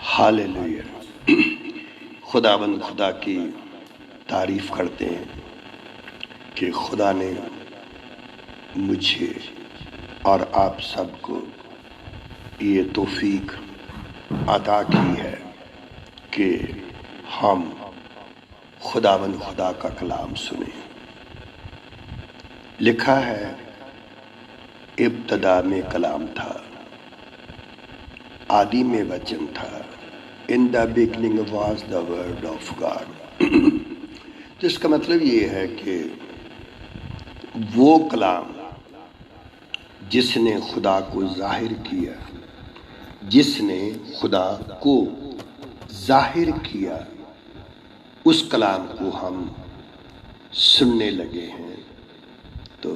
ہاللیلویا۔ خداوند خدا کی تعریف کرتے ہیں کہ خدا نے مجھے اور آپ سب کو یہ توفیق عطا کی ہے کہ ہم خداوند خدا کا کلام سنیں۔ لکھا ہے ابتدا میں کلام تھا، آدی میں وچن تھا، in the beginning was the word of God۔ جس کا مطلب یہ ہے کہ وہ کلام جس نے خدا کو ظاہر کیا، جس نے خدا کو ظاہر کیا، اس کلام کو ہم سننے لگے ہیں۔ تو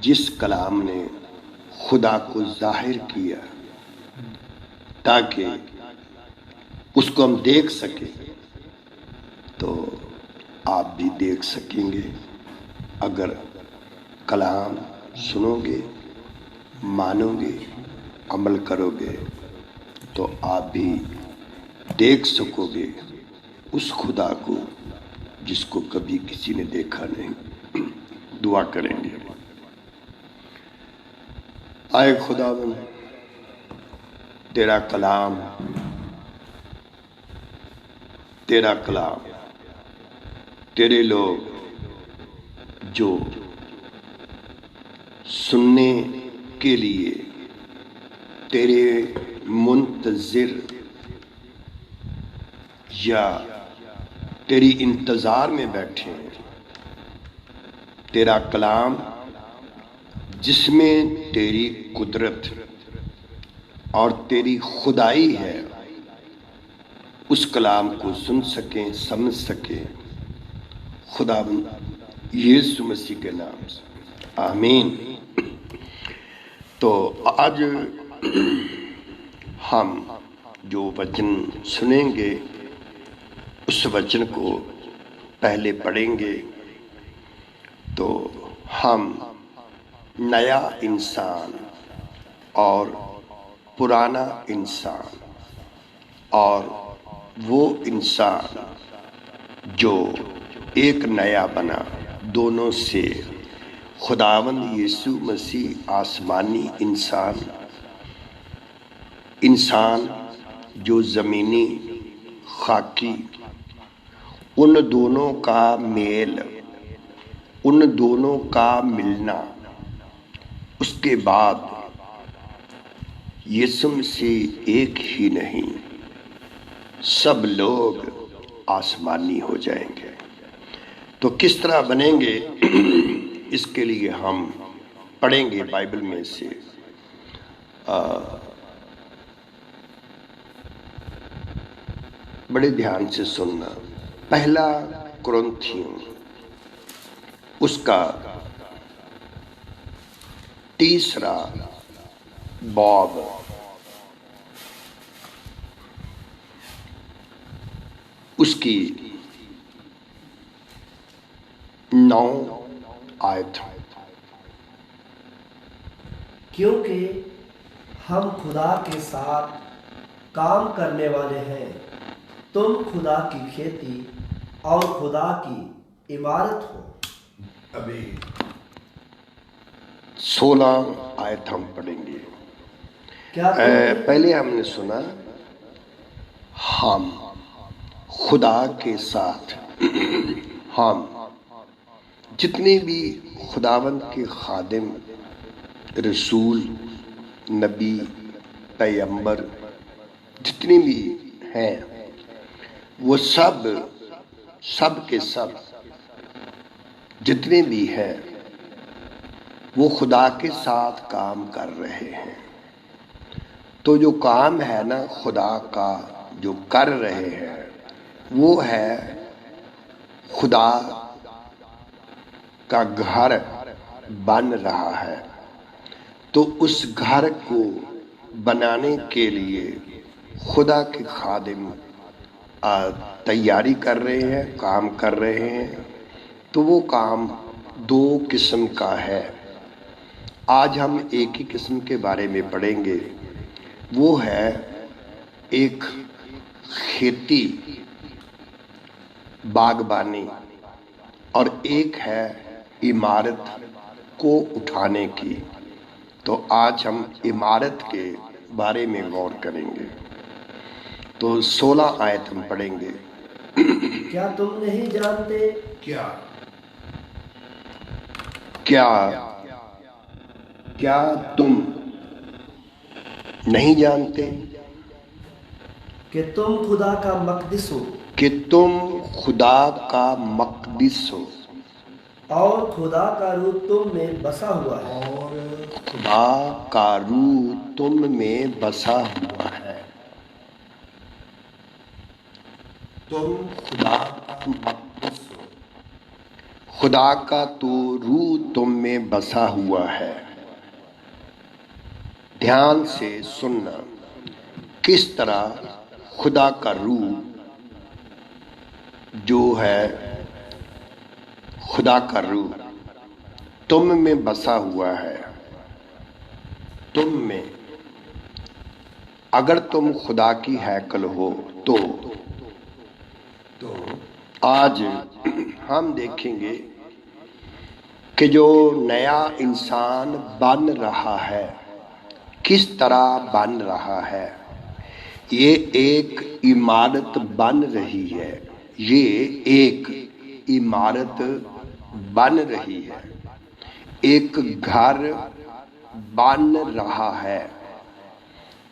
جس کلام نے خدا کو ظاہر کیا تاکہ اس کو ہم دیکھ سکیں، تو آپ بھی دیکھ سکیں گے۔ اگر کلام سنو گے، مانو گے، عمل کرو گے، تو آپ بھی دیکھ سکو گے اس خدا کو جس کو کبھی کسی نے دیکھا نہیں۔ دعا کریں گے۔ آئے خداوند، تیرا کلام تیرے لوگ جو سننے کے لیے تیرے منتظر یا تیری انتظار میں بیٹھے ہیں، تیرا کلام جس میں تیری قدرت اور تیری خدائی ہے، اس کلام کو سن سکیں، سمجھ سکیں۔ خداوند یسوع مسیح کے نام سے آمین۔ تو آج ہم جو وچن سنیں گے، اس وچن کو پہلے پڑھیں گے تو ہم نیا انسان اور پرانا انسان اور وہ انسان جو ایک نیا بنا، دونوں سے خداوند یسوع مسیح آسمانی انسان جو زمینی خاکی، ان دونوں کا میل، ان دونوں کا ملنا، اس کے بعد یسوع مسیح ایک ہی نہیں، سب لوگ آسمانی ہو جائیں گے۔ تو کس طرح بنیں گے، اس کے لیے ہم پڑھیں گے بائبل میں سے بڑے دھیان سے سننا۔ پہلا کرنتھیوں اس کا 3 باب، اس کی 9 آیت۔ کیونکہ ہم خدا کے ساتھ کام کرنے والے ہیں، تم خدا کی کھیتی اور خدا کی عمارت ہو۔ ابھی 16 آیت ہم پڑھیں گے۔ پہلے ہم نے سنا ہم خدا کے ساتھ، ہم جتنے بھی خداوند کے خادم، رسول، نبی، پیغمبر جتنے بھی ہیں، وہ سب کے سب جتنے بھی ہیں، وہ خدا کے ساتھ کام کر رہے ہیں۔ تو جو کام ہے نا خدا کا جو کر رہے ہیں، وہ ہے خدا کا گھر بن رہا ہے۔ تو اس گھر کو بنانے کے لیے خدا کے خادم تیاری کر رہے ہیں، کام کر رہے ہیں۔ تو وہ کام 2 قسم کا ہے۔ آج ہم ایک ہی قسم کے بارے میں پڑھیں گے، وہ ہے ایک کھیتی باغبانی اور ایک ہے عمارت کو اٹھانے کی. تو آج ہم عمارت کے بارے میں غور کریں گے. تو 16 آیت ہم پڑھیں گے. کیا تم نہیں جانتے کیا تم نہیں جانتے کہ تم خدا کا مقدس ہو کہ تم خدا کا مقدس ہو اور خدا کا روح تم میں بسا ہوا ہے؟ اور خدا کا روح تم میں بسا ہوا ہے. تم خدا کا مقدس ہو، خدا کا تو روح تم میں بسا ہوا ہے. دھیان سے سننا، کس طرح خدا کا روح جو ہے، خدا کا روح تم میں بسا ہوا ہے. تم میں، اگر تم خدا کی ہیکل ہو تو آج ہم دیکھیں گے کہ جو نیا انسان بن رہا ہے کس طرح بن رہا ہے. یہ ایک عمارت بن رہی ہے، یہ ایک عمارت بن رہی ہے، ایک گھر بن رہا ہے.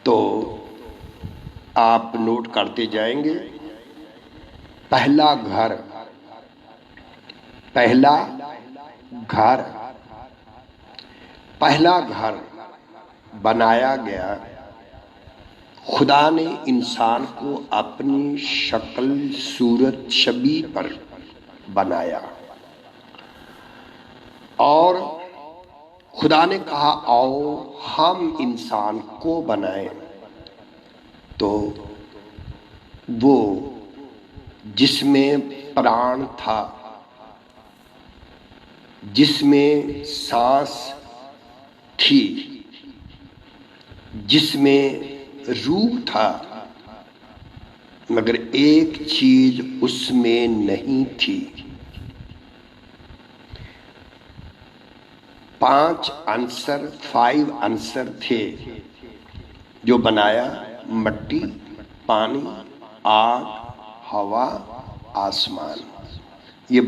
تو آپ نوٹ کرتے جائیں گے. پہلا گھر بنایا گیا. خدا نے انسان کو اپنی شکل صورت شبیہ پر بنایا اور خدا نے کہا آؤ ہم انسان کو بنائیں. تو وہ جس میں پران تھا، جس میں سانس تھی، جس میں روح تھا، مگر ایک چیز اس میں نہیں تھی. 5 عنصر تھے جو بنایا: مٹی، پانی، آگ، ہوا، آسمان. یہ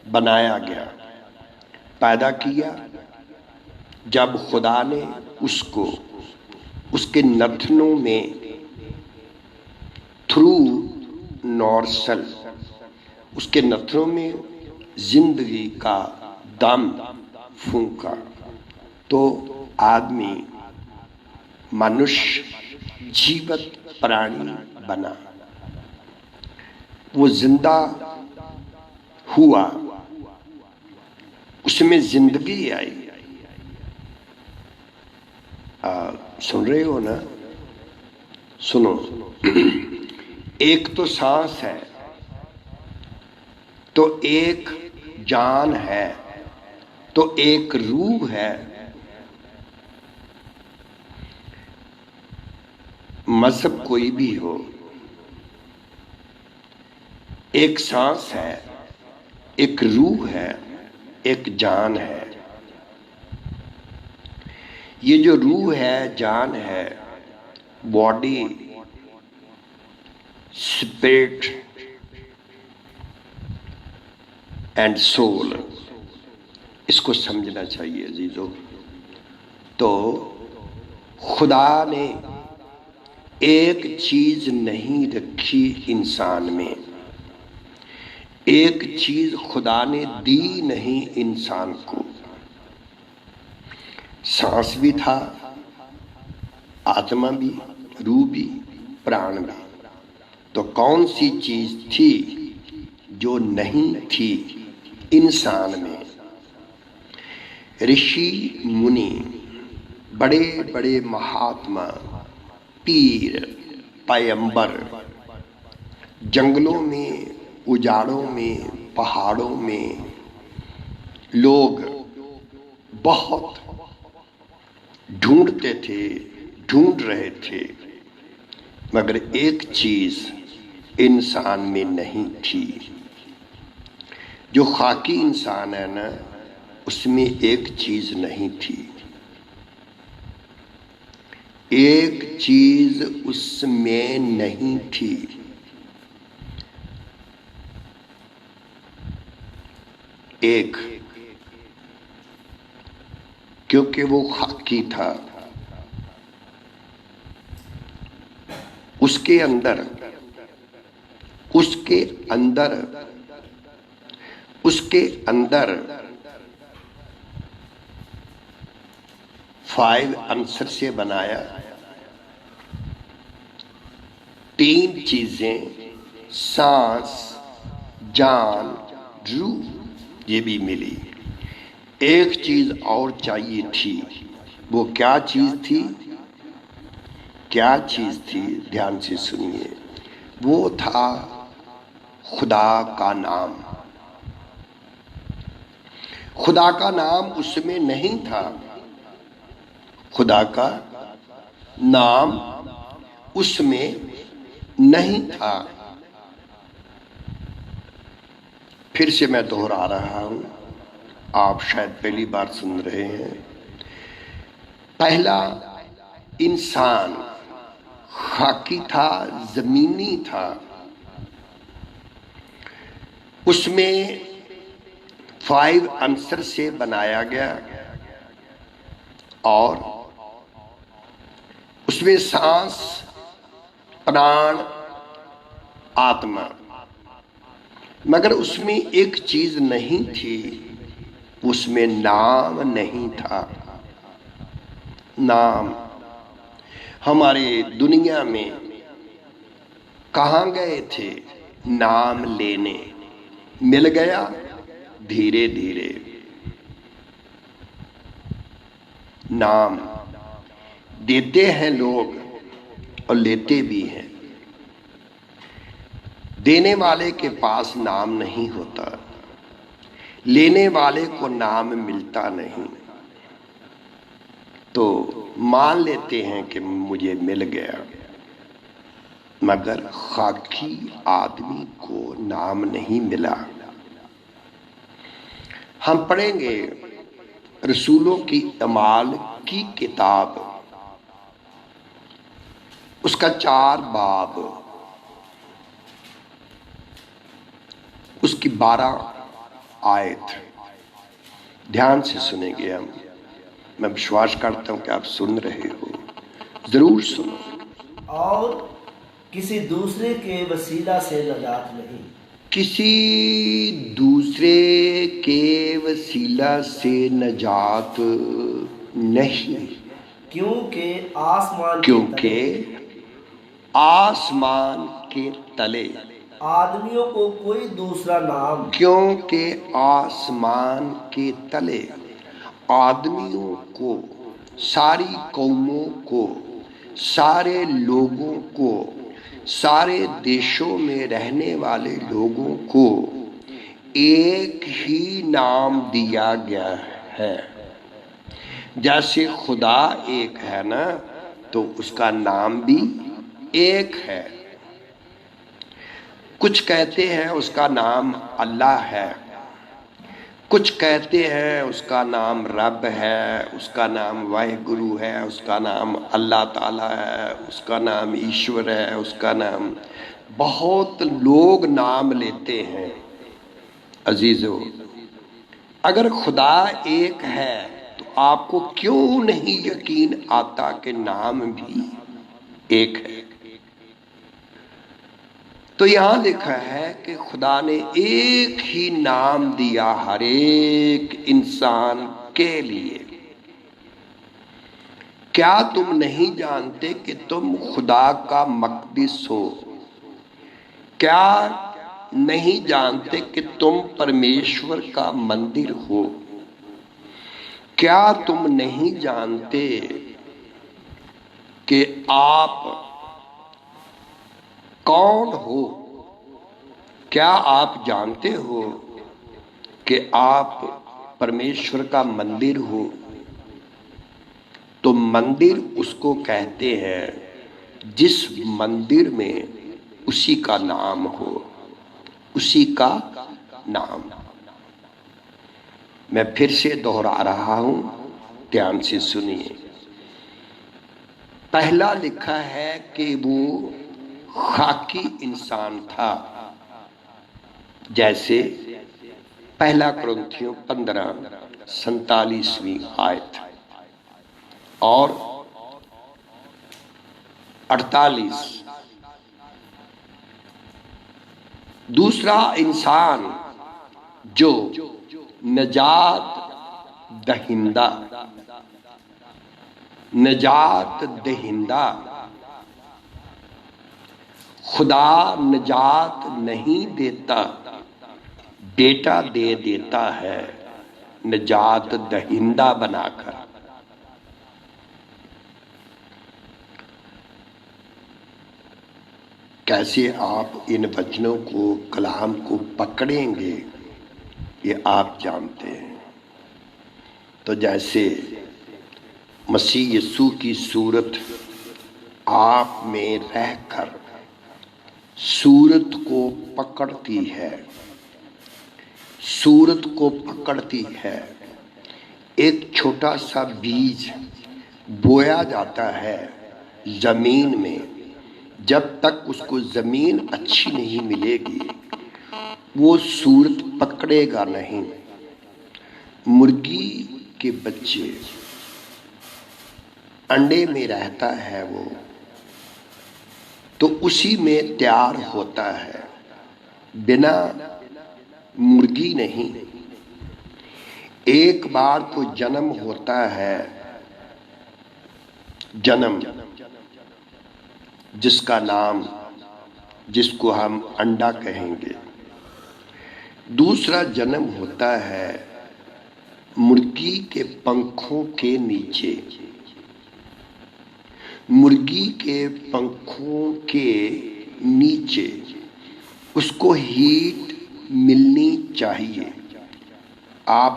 بنایا گیا، پیدا کیا. جب خدا نے اس کو اس کے نتنوں میں تھرو نورسل، اس کے نتنوں میں زندگی کا دم پھونکا تو آدمی منش جیوت پرانی بنا. وہ زندہ ہوا، اس میں زندگی آئی. سن رہے ہو نا؟ سنو. ایک تو سانس ہے، تو ایک جان ہے، تو ایک روح ہے. مذہب کوئی بھی ہو، ایک سانس ہے، ایک روح ہے، ایک جان ہے. یہ جو روح ہے، جان ہے، باڈی، اسپرٹ اینڈ سول، اس کو سمجھنا چاہیے عزیزو. تو خدا نے ایک چیز نہیں رکھی انسان میں، ایک چیز خدا نے دی نہیں انسان کو. سانس بھی تھا، آتما بھی، روح بھی، پران بھی. تو کون سی چیز تھی جو نہیں تھی انسان میں؟ رشی منی، بڑے بڑے مہاتما، پیر، پیمبر، جنگلوں میں، اجاڑوں میں، پہاڑوں میں لوگ بہت ڈھونڈتے تھے، ڈھونڈ رہے تھے مگر ایک چیز انسان میں نہیں تھی. جو خاکی انسان ہے نا، اس میں ایک چیز نہیں تھی. ایک چیز اس میں نہیں تھی. ایک، کیونکہ وہ خاکی تھا. اس کے اندر 5 عنصر سے بنایا. 3 چیزیں، سانس، جان، روح، یہ بھی ملی. ایک چیز اور چاہیے تھی. وہ کیا چیز تھی؟ کیا چیز تھی؟ دھیان سے سنیے. وہ تھا خدا کا نام. خدا کا نام اس میں نہیں تھا. خدا کا نام اس میں نہیں تھا. پھر سے میں دہرا رہا ہوں، آپ شاید پہلی بار سن رہے ہیں. پہلا انسان خاکی تھا، زمینی تھا. اس میں 5 عنصر سے بنایا گیا، اور اس میں سانس، پران، آتما. مگر اس میں ایک چیز نہیں تھی. اس میں نام نہیں تھا. نام. ہمارے دنیا میں کہاں گئے تھے نام لینے؟ مل گیا دھیرے دھیرے. نام دیتے ہیں لوگ اور لیتے بھی ہیں. دینے والے کے پاس نام نہیں ہوتا، لینے والے کو نام ملتا نہیں. تو مان لیتے ہیں کہ مجھے مل گیا، مگر خاکی آدمی کو نام نہیں ملا. ہم پڑھیں گے رسولوں کی اعمال کی کتاب، اس کا 4 باب، اس کی 12 آیت. دھیان سے سنیں گے ہم. میں وشواس کرتا ہوں کہ آپ سن رہے ہو. ضرور سنو. اور کسی دوسرے کے وسیلہ سے نجات نہیں. کسی دوسرے کے وسیلہ سے نجات نہیں. کیونکہ آسمان کے تلے آدمیوں کو کوئی دوسرا نام کیونکہ آسمان کے تلے آدمیوں کو، ساری قوموں کو، سارے لوگوں کو، سارے دیشوں میں رہنے والے لوگوں کو ایک ہی نام دیا گیا ہے. جیسے خدا ایک ہے نا، تو اس کا نام بھی ایک ہے. کچھ کہتے ہیں اس کا نام اللہ ہے، کچھ کہتے ہیں اس کا نام رب ہے، اس کا نام واحد گرو ہے، اس کا نام اللہ تعالیٰ ہے، اس کا نام ایشور ہے، اس کا نام، بہت لوگ نام لیتے ہیں. عزیزو، اگر خدا ایک ہے تو آپ کو کیوں نہیں یقین آتا کہ نام بھی ایک ہے؟ تو یہاں لکھا ہے کہ خدا نے ایک ہی نام دیا ہر ایک انسان کے لیے. کیا تم نہیں جانتے کہ تم خدا کا مقدس ہو؟ کیا نہیں جانتے کہ تم پرمیشور کا مندر ہو؟ کیا تم نہیں جانتے کہ آپ کون ہو؟ کیا آپ جانتے ہو کہ آپ پرمیشور کا مندر ہو؟ تو مندر اس کو کہتے ہیں جس مندر میں اسی کا نام ہو، اسی کا نام۔ میں پھر سے دوہرا رہا ہوں، دھیان سے سنیے۔ پہلا لکھا ہے کہ وہ خاکی انسان تھا، جیسے پہلا کرنتھیوں 15:47 آیت اور 48۔ دوسرا انسان جو نجات دہندہ، خدا نجات نہیں دیتا، بیٹا دے دیتا ہے نجات دہندہ بنا کر۔ کیسے آپ ان وچنوں کو، کلام کو پکڑیں گے یہ آپ جانتے ہیں۔ تو جیسے مسیح یسوع کی صورت آپ میں رہ کر صورت کو پکڑتی ہے، ایک چھوٹا سا بیج بویا جاتا ہے زمین میں، جب تک اس کو زمین اچھی نہیں ملے گی وہ صورت پکڑے گا نہیں۔ مرغی کے بچے انڈے میں رہتا ہے وہ، تو اسی میں تیار ہوتا ہے، بنا مرغی نہیں۔ ایک بار تو جنم ہوتا ہے، جنم جس کا نام، جس کو ہم انڈا کہیں گے۔ دوسرا جنم ہوتا ہے مرغی کے پنکھوں کے نیچے۔ مرغی کے پنکھوں کے نیچے اس کو ہیٹ ملنی چاہیے۔ آپ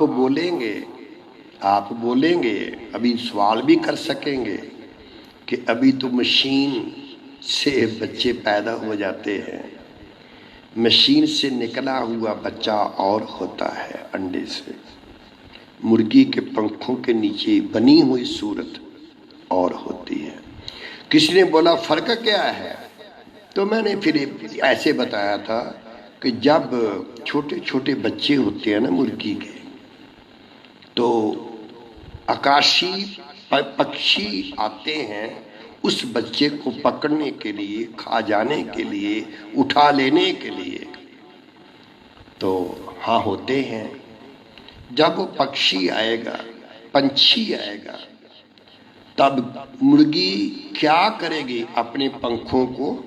بولیں گے ابھی سوال بھی کر سکیں گے کہ ابھی تو مشین سے بچے پیدا ہو جاتے ہیں، مشین سے نکلا ہوا بچہ اور ہوتا ہے انڈے سے۔ مرغی کے پنکھوں کے نیچے بنی ہوئی صورت اور ہوتی ہے۔ کسی نے بولا فرق کیا ہے؟ تو میں نے پھر ایسے بتایا تھا کہ جب چھوٹے چھوٹے بچے ہوتے ہیں نا مرغی کے، تو آکاشی پکشی آتے ہیں اس بچے کو پکڑنے کے لیے، کھا جانے کے لیے، اٹھا لینے کے لیے، تو ہاں ہوتے ہیں۔ جب وہ پکشی آئے گا، پنچھی آئے گا، تب مرغی کیا کرے گی؟ اپنے پنکھوں کو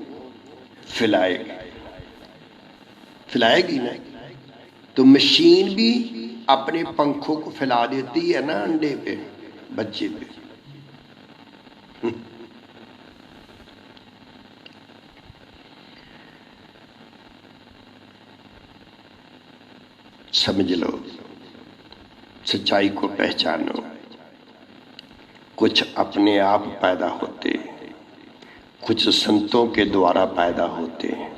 پھیلائے گی نا۔ تو مشین بھی اپنے پنکھوں کو پھیلا دیتی ہے نا انڈے پہ، بچے پہ۔ سمجھ لو، سچائی کو پہچانو۔ کچھ اپنے آپ پیدا ہوتے، کچھ سنتوں کے دوارا پیدا ہوتے ہیں۔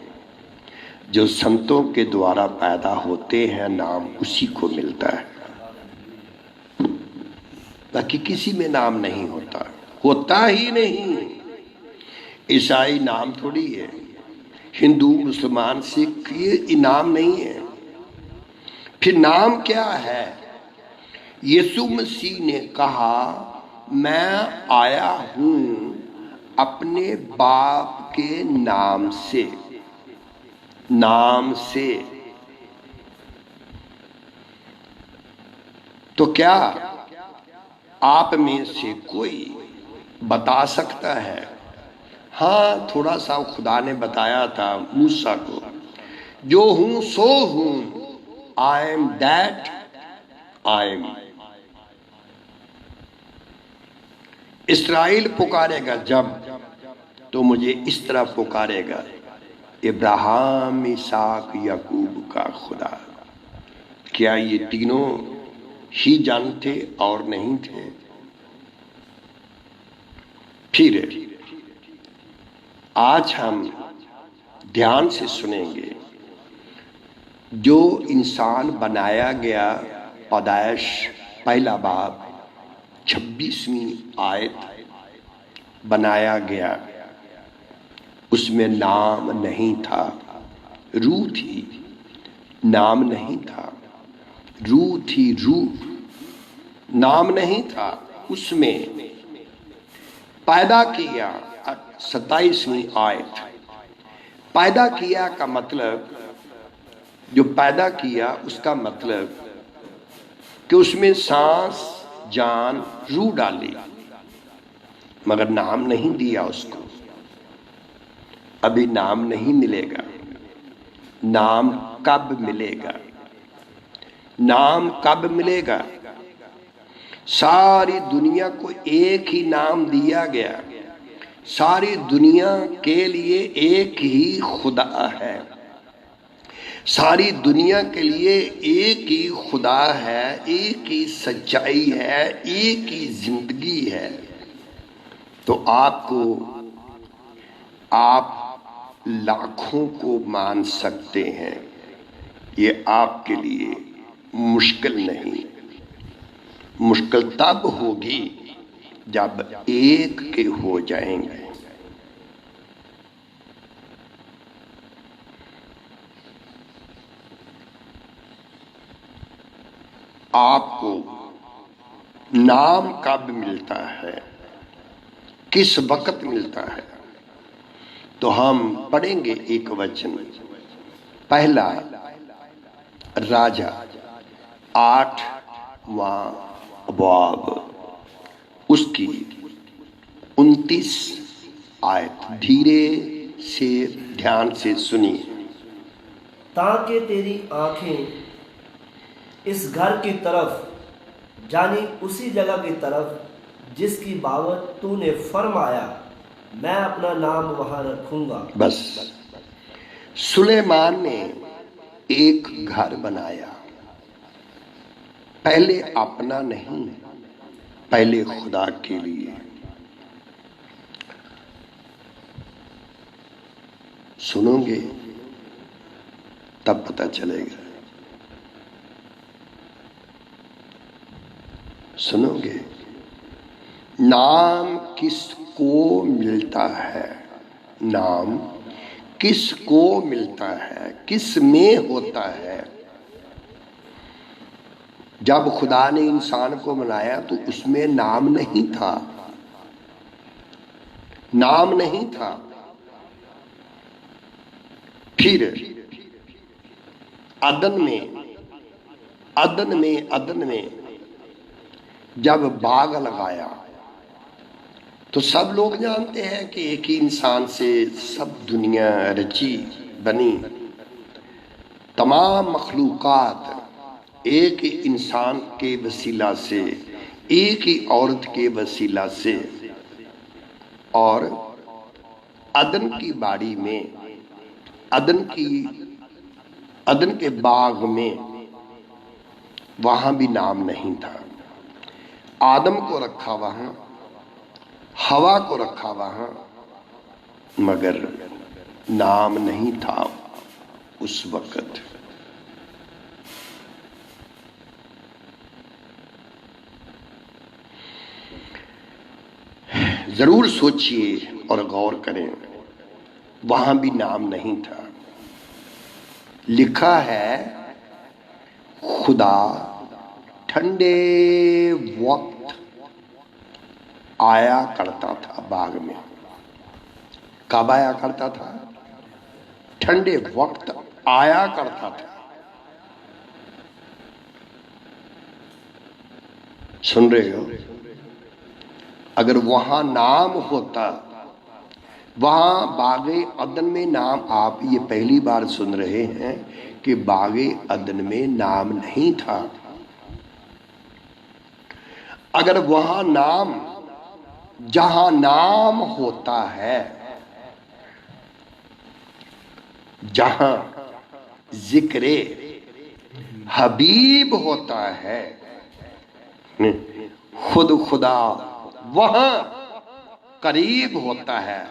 جو سنتوں کے دوارا پیدا ہوتے ہیں نام اسی کو ملتا ہے، باقی کسی میں نام نہیں ہوتا ہی نہیں۔ عیسائی نام تھوڑی ہے، ہندو مسلمان سکھ یہ نام نہیں ہے۔ پھر نام کیا ہے؟ یسوع مسیح نے کہا میں آیا ہوں اپنے باپ کے نام سے۔ تو کیا آپ میں سے کوئی بتا سکتا ہے؟ ہاں تھوڑا سا خدا نے بتایا تھا موسیٰ کو، جو ہوں سو ہوں، I am that I am۔ اسرائیل پکارے گا جب تو مجھے اس طرح پکارے گا، ابراہیم، اسحاق، یعقوب کا خدا۔ کیا یہ تینوں ہی جانتے اور نہیں تھے؟ پھر آج ہم دھیان سے سنیں گے جو انسان بنایا گیا، پیدائش پہلا باب 26ویں آیت، بنایا گیا، اس میں نام نہیں تھا، روح تھی، نام نہیں تھا، روح تھی، روح، نام نہیں تھا، اس میں پیدا کیا۔ 27ویں آیت، پیدا کیا کا مطلب، جو پیدا کیا اس کا مطلب کہ اس میں سانس، جان، روح ڈالی، مگر نام نہیں دیا اس کو۔ ابھی نام نہیں ملے گا، نام کب ملے گا؟ نام کب ملے گا؟ ساری دنیا کو ایک ہی نام دیا گیا، ساری دنیا کے لیے ایک ہی خدا ہے، ساری دنیا کے لیے ایک ہی خدا ہے، ایک ہی سچائی ہے، ایک ہی زندگی ہے۔ تو آپ لاکھوں کو مان سکتے ہیں، یہ آپ کے لیے مشکل نہیں۔ مشکل تب ہوگی جب ایک کے ہو جائیں گے۔ آپ کو نام کب ملتا ہے، کس وقت ملتا ہے؟ تو ہم پڑھیں گے ایک وچن، پہلا راجہ 8واں باب، اس کی 29 آیت، دھیرے سے دھیان سے سنیے۔ تاکہ تیری آنکھیں اس گھر کی طرف، یعنی اسی جگہ کی طرف جس کی بابت تو نے فرمایا میں اپنا نام وہاں رکھوں گا۔ بس سلیمان نے ایک گھر بنایا، پہلے اپنا نہیں، پہلے خدا کے لیے۔ سنو گے تب پتہ چلے گا، سنو گے۔ نام کس کو ملتا ہے؟ نام کس کو ملتا ہے، کس میں ہوتا ہے؟ جب خدا نے انسان کو بنایا تو اس میں نام نہیں تھا، نام نہیں تھا۔ پھر عدن میں جب باغ لگایا تو سب لوگ جانتے ہیں کہ ایک ہی انسان سے سب دنیا رچی بنی، تمام مخلوقات ایک ہی انسان کے وسیلہ سے، ایک ہی عورت کے وسیلہ سے۔ اور عدن کی باڑی میں، عدن کے باغ میں، وہاں بھی نام نہیں تھا۔ آدم کو رکھا وہاں، ہوا کو رکھا وہاں، مگر نام نہیں تھا اس وقت۔ ضرور سوچئے اور غور کریں، وہاں بھی نام نہیں تھا۔ لکھا ہے خدا ٹھنڈے وقت آیا کرتا تھا باغ میں۔ کب آیا کرتا تھا؟ ٹھنڈے وقت آیا کرتا تھا۔ سن رہے ہو؟ اگر وہاں نام ہوتا، وہاں باغ عدن میں نام، آپ یہ پہلی بار سن رہے ہیں کہ باغ عدن میں نام نہیں تھا۔ اگر وہاں نام، جہاں نام ہوتا ہے، جہاں ذکر حبیب ہوتا ہے، خود خدا وہاں قریب ہوتا ہے،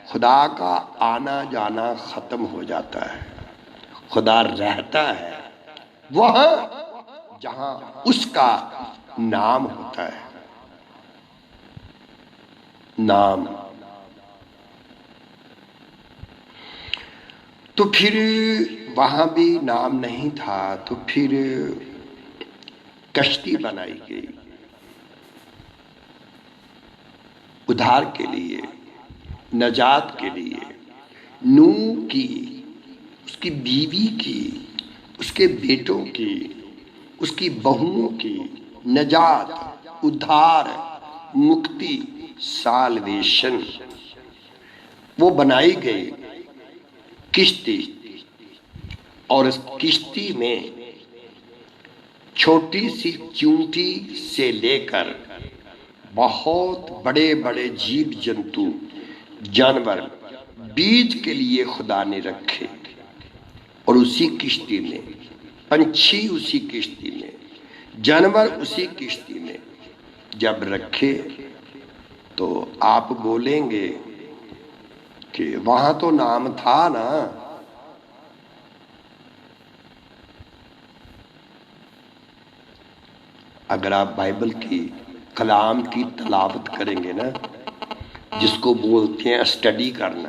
خدا کا آنا جانا ختم ہو جاتا ہے، خدا رہتا ہے وہاں جہاں اس کا نام ہوتا ہے۔ نام تو پھر وہاں بھی نام نہیں تھا، تو پھر کشتی بنائی گئی ادھار کے لیے، نجات کے لیے۔ نوح کی، اس کی بیوی کی، اس کے بیٹوں کی، اس کی بہوؤں کی نجات، ادھار، مکتی، سالویشن وہ بنائی گئی کشتی۔ اور اس کشتی میں چھوٹی سی چونٹی سے لے کر بہت بڑے بڑے جیو جنتو، جانور بیج کے لیے خدا نے رکھے، اور اسی کشتی میں پنچھی، اسی کشتی میں جانور، اسی کشتی میں جب رکھے تو آپ بولیں گے کہ وہاں تو نام تھا نا۔ اگر آپ بائبل کی کلام کی تلاوت کریں گے نا، جس کو بولتے ہیں اسٹڈی کرنا،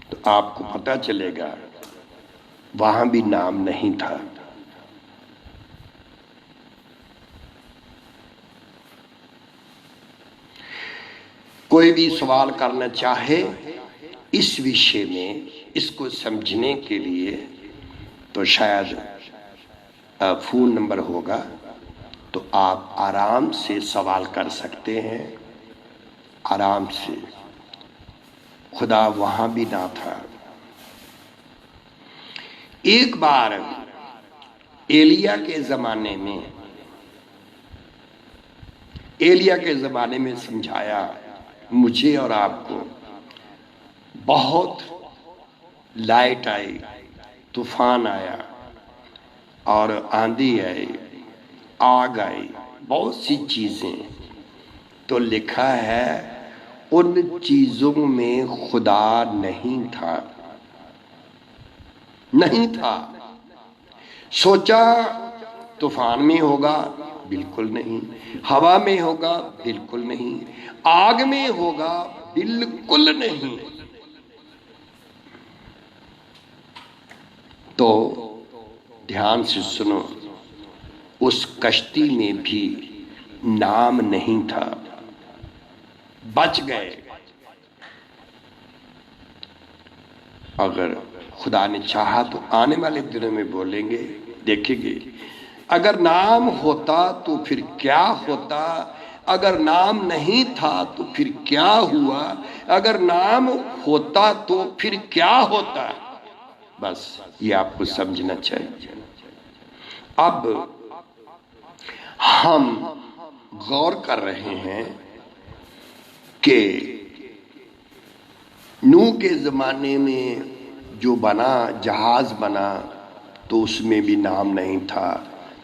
تو آپ کو پتہ چلے گا وہاں بھی نام نہیں تھا۔ کوئی بھی سوال کرنا چاہے اس وشے میں، اس کو سمجھنے کے لیے، تو شاید فون نمبر ہوگا، تو آپ آرام سے سوال کر سکتے ہیں، آرام سے۔ خدا وہاں بھی نہ تھا۔ ایک بار ایلیا کے زمانے میں سمجھایا مجھے اور آپ کو، بہت لائٹ آئی، طوفان آیا اور آندھی آئی، آگ آئی، بہت سی چیزیں، تو لکھا ہے ان چیزوں میں خدا نہیں تھا، نہیں تھا۔ سوچا طوفان میں ہوگا، بالکل نہیں۔ ہوا میں ہوگا، بالکل نہیں۔ آگ میں ہوگا، بالکل نہیں۔ تو دھیان سے سنو، اس کشتی میں بھی نام نہیں تھا، بچ گئے۔ اگر خدا نے چاہا تو آنے والے دنوں میں بولیں گے، دیکھیں گے، اگر نام ہوتا تو پھر کیا ہوتا، اگر نام نہیں تھا تو پھر کیا ہوا، اگر نام ہوتا تو پھر کیا ہوتا۔ بس یہ آپ کو سمجھنا چاہیے۔ اب ہم غور کر رہے ہیں کہ نوح کے زمانے میں جو بنا، جہاز بنا، تو اس میں بھی نام نہیں تھا۔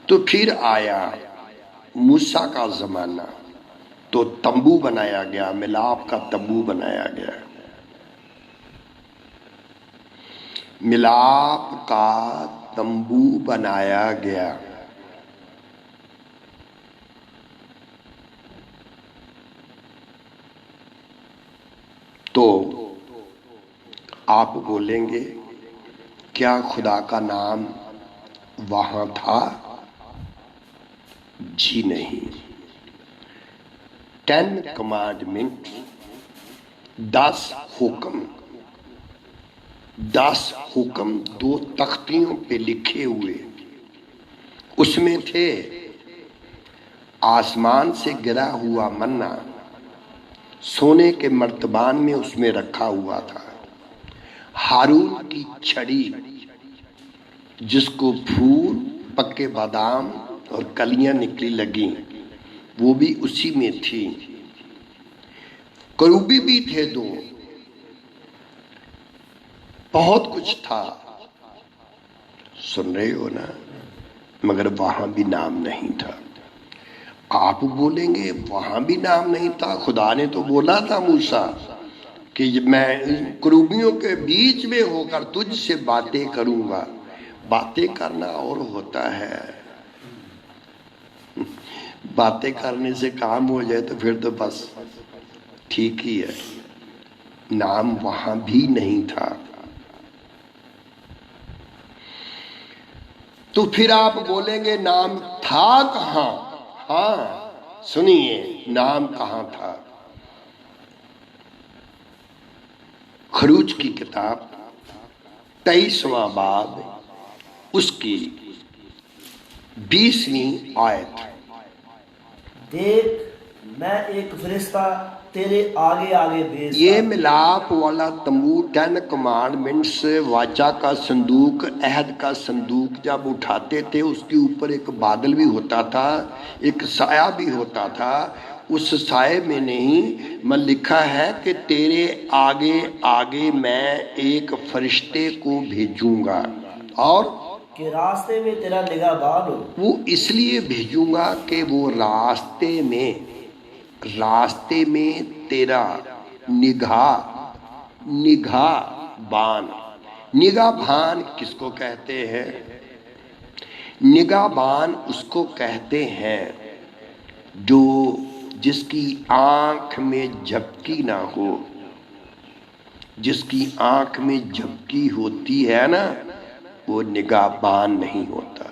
تو پھر آیا موسیٰ کا زمانہ، تو تمبو بنایا گیا، ملاپ کا تمبو بنایا گیا، ملاپ کا تمبو بنایا گیا۔ تو آپ بولیں گے کیا خدا کا نام وہاں تھا؟ جی نہیں۔ 10 کمانڈمنٹ، 10 حکم، 10 حکم 2 تختیوں پہ لکھے ہوئے، اس میں تھے آسمان سے گرا ہوا منا، سونے کے مرتبان میں اس میں رکھا ہوا تھا، ہارون کی چھڑی جس کو پھول، پکے بادام اور کلیاں نکلی لگیں، وہ بھی اسی میں تھی، کروبی بھی تھے 2، بہت کچھ تھا، سن رہے ہو نا؟ مگر وہاں بھی نام نہیں تھا۔ آپ بولیں گے وہاں بھی نام نہیں تھا، خدا نے تو بولا تھا موسیٰ کہ کہ میں کروبیوں کے بیچ میں ہو کر تجھ سے باتیں کروں گا. باتیں کرنا اور ہوتا ہے، باتیں کرنے سے کام ہو جائے تو پھر تو بس ٹھیک ہی ہے. نام وہاں بھی نہیں تھا. تو پھر آپ بولیں گے نام تھا کہاں؟ ہاں سنیے، نام کہاں تھا. خروج کی کتاب 23واں باب اس کی 20ویں آیت. دیکھ میں ایک فرشتہ تیرے آگے آگے بھیجتا یہ ہوں. ملاپ والا تمبو 10 کمانڈمنٹس، واچا کا صندوق، عہد کا صندوق جب اٹھاتے تھے اس کے اوپر ایک بادل بھی ہوتا تھا، ایک سایہ بھی ہوتا تھا. اس سائے میں نہیں میں لکھا ہے کہ تیرے آگے آگے میں ایک فرشتے کو بھیجوں گا اور کہ راستے میں تیرا نگہبان ہو. وہ اس لیے بھیجوں گا کہ وہ راستے میں تیرا نگاہ بان. نگاہ بان کس کو کہتے ہیں؟ نگاہ بان اس کو کہتے ہیں جو جس کی آنکھ میں جھپکی نہ ہو. جس کی آنکھ میں جھپکی ہوتی ہے نا وہ نگاہ بان نہیں ہوتا.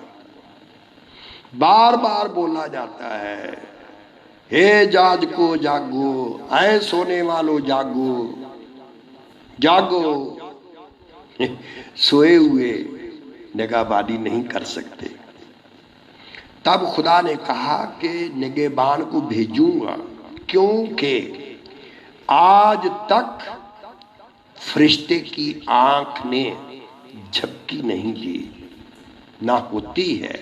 بار بار بولا جاتا ہے، اے جاج کو جاگو، اے سونے والو جاگو جاگو. سوئے ہوئے نگاہ بانی نہیں کر سکتے. تب خدا نے کہا کہ نگہبان کو بھیجوں گا، کیونکہ آج تک فرشتے کی آنکھ نے جھپکی نہیں لی. نہ ہوتی ہے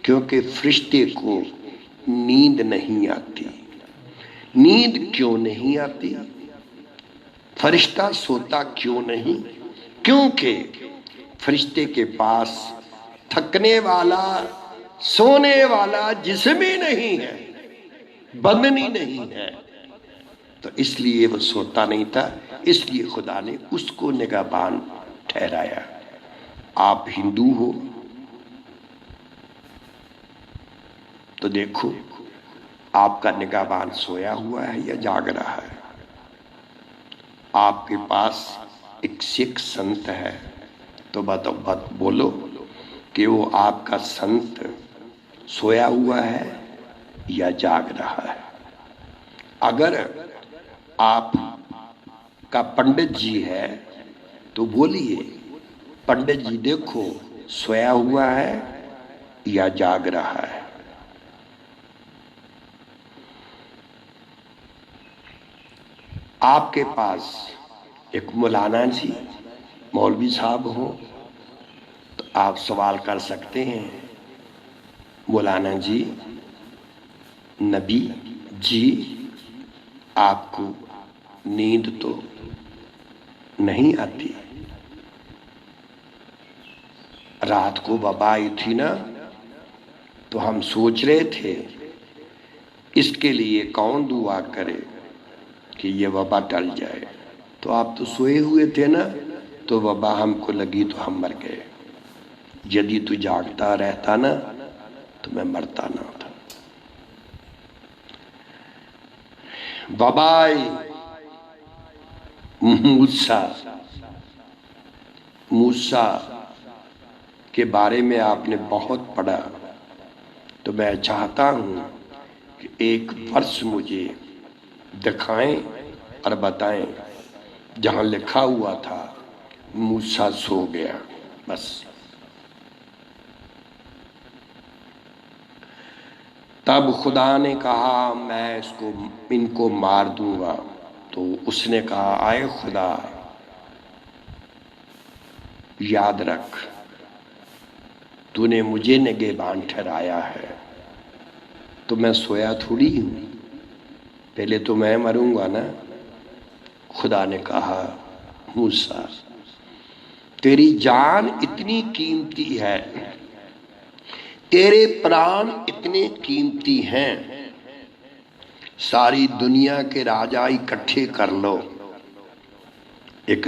کیونکہ فرشتے کو نیند نہیں آتی. نیند کیوں نہیں آتی؟ فرشتہ سوتا کیوں نہیں؟ کیونکہ فرشتے کے پاس تھکنے والا سونے والا جسم ہی نہیں ہے، بدن ہی نہیں ہے. تو اس لیے وہ سوتا نہیں تھا، اس لیے خدا نے اس کو نگہبان ٹھہرایا. آپ ہندو ہو تو دیکھو آپ کا نگہبان سویا ہوا ہے یا جاگ رہا ہے. آپ کے پاس ایک سکھ سنت ہے تو بولو کہ وہ آپ کا سنت سویا ہوا ہے یا جاگ رہا ہے. اگر آپ کا پنڈت جی ہے تو بولیے پنڈت جی دیکھو سویا ہوا ہے یا جاگ رہا ہے. آپ کے پاس ایک مولانا جی مولوی صاحب ہوں تو آپ سوال کر سکتے ہیں، مولانا جی، نبی جی، آپ کو نیند تو نہیں آتی؟ رات کو وبا آئی تھی نا تو ہم سوچ رہے تھے اس کے لیے کون دعا کرے کہ یہ وبا ٹل جائے. تو آپ تو سوئے ہوئے تھے نا تو وبا ہم کو لگی تو ہم مر گئے. یدی تو جاگتا رہتا نا تو میں مرتا نہ تھا. وبا آئی، موسیٰ کے بارے میں آپ نے بہت پڑھا تو میں چاہتا ہوں کہ ایک ورس مجھے دکھائیں اور بتائیں جہاں لکھا ہوا تھا موسیٰ سو گیا. بس تب خدا نے کہا میں ان کو مار دوں گا. تو اس نے کہا آئے خدا یاد رکھ تو نے مجھے نگہبان ٹھہرایا ہے تو میں سویا تھوڑی ہوں، پہلے تو میں مروں گا نا. خدا نے کہا موسیٰ تیری جان اتنی قیمتی ہے، تیرے پران اتنے قیمتی ہیں، ساری دنیا کے راجا اکٹھے کر لو ایک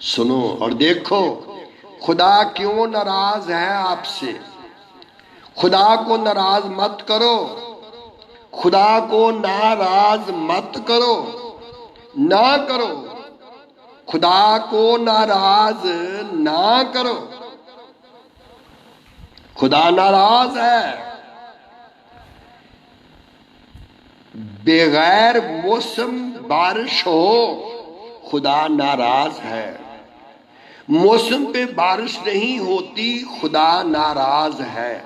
سنو اور دیکھو خدا کیوں ناراض ہے آپ سے. خدا کو ناراض مت کرو، خدا کو ناراض مت کرو، نہ کرو، خدا کو ناراض نہ کرو. خدا ناراض ہے. بغیر موسم بارش ہو خدا ناراض ہے. موسم پہ بارش نہیں ہوتی خدا ناراض ہے.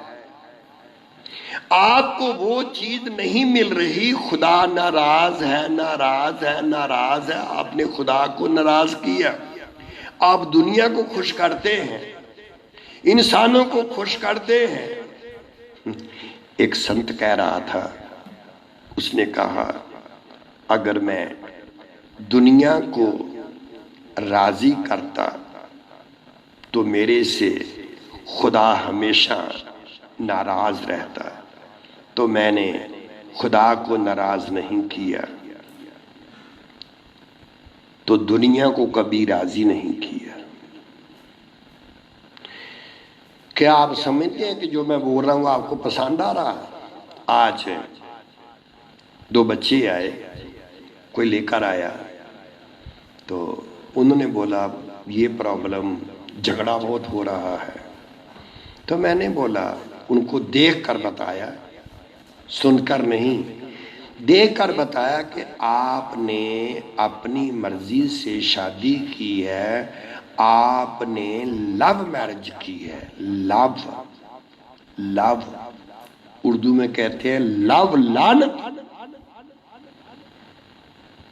آپ کو وہ چیز نہیں مل رہی خدا ناراض ہے، ناراض ہے، ناراض ہے. آپ نے خدا کو ناراض کیا. آپ دنیا کو خوش کرتے ہیں، انسانوں کو خوش کرتے ہیں. ایک سنت کہہ رہا تھا، اس نے کہا اگر میں دنیا کو راضی کرتا تو میرے سے خدا ہمیشہ ناراض رہتا. تو میں نے خدا کو ناراض نہیں کیا تو دنیا کو کبھی راضی نہیں کیا. کیا آپ سمجھتے ہیں کہ جو میں بول رہا ہوں آپ کو پسند آ رہا؟ آج 2 بچے آئے، کوئی لے کر آیا تو انہوں نے بولا یہ پرابلم، جھگڑا بہت ہو رہا ہے. تو میں نے بولا ان کو دیکھ کر بتایا، سن کر نہیں، دیکھ کر بتایا کہ آپ نے اپنی مرضی سے شادی کی ہے، آپ نے لو میرج کی ہے. لو، لو اردو میں کہتے ہیں لو لعنت.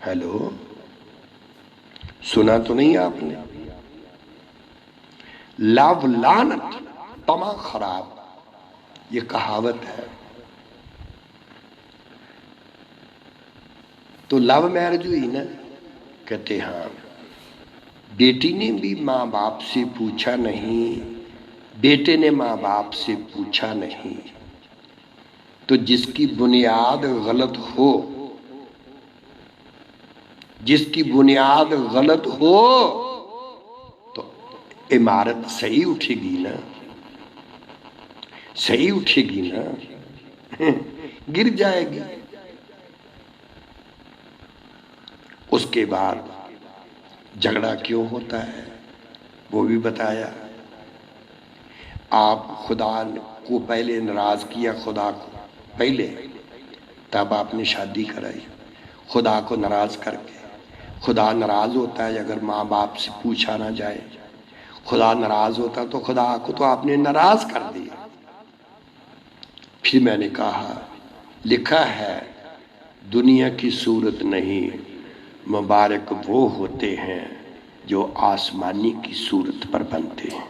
ہیلو، سنا تو نہیں آپ نے؟ لو لعنت، تمام خراب، یہ کہاوت ہے. تو لو میرج ہوئی نا؟ کہتے ہاں. بیٹی نے بھی ماں باپ سے پوچھا نہیں، بیٹے نے ماں باپ سے پوچھا نہیں. تو جس کی بنیاد غلط ہو، جس کی بنیاد غلط ہو تو عمارت صحیح اٹھے گی نا؟ صحیح اٹھے گی نا؟ گر جائے گی. اس کے بعد جھگڑا کیوں ہوتا ہے وہ بھی بتایا. آپ خدا کو پہلے ناراض کیا، خدا کو پہلے، تب آپ نے شادی کرائی. خدا کو ناراض کر کے، خدا ناراض ہوتا ہے اگر ماں باپ سے پوچھا نہ جائے. خدا ناراض ہوتا تو خدا کو تو آپ نے ناراض کر دیا. پھر میں نے کہا لکھا ہے دنیا کی صورت نہیں، مبارک وہ ہوتے ہیں جو آسمانی کی صورت پر بنتے ہیں.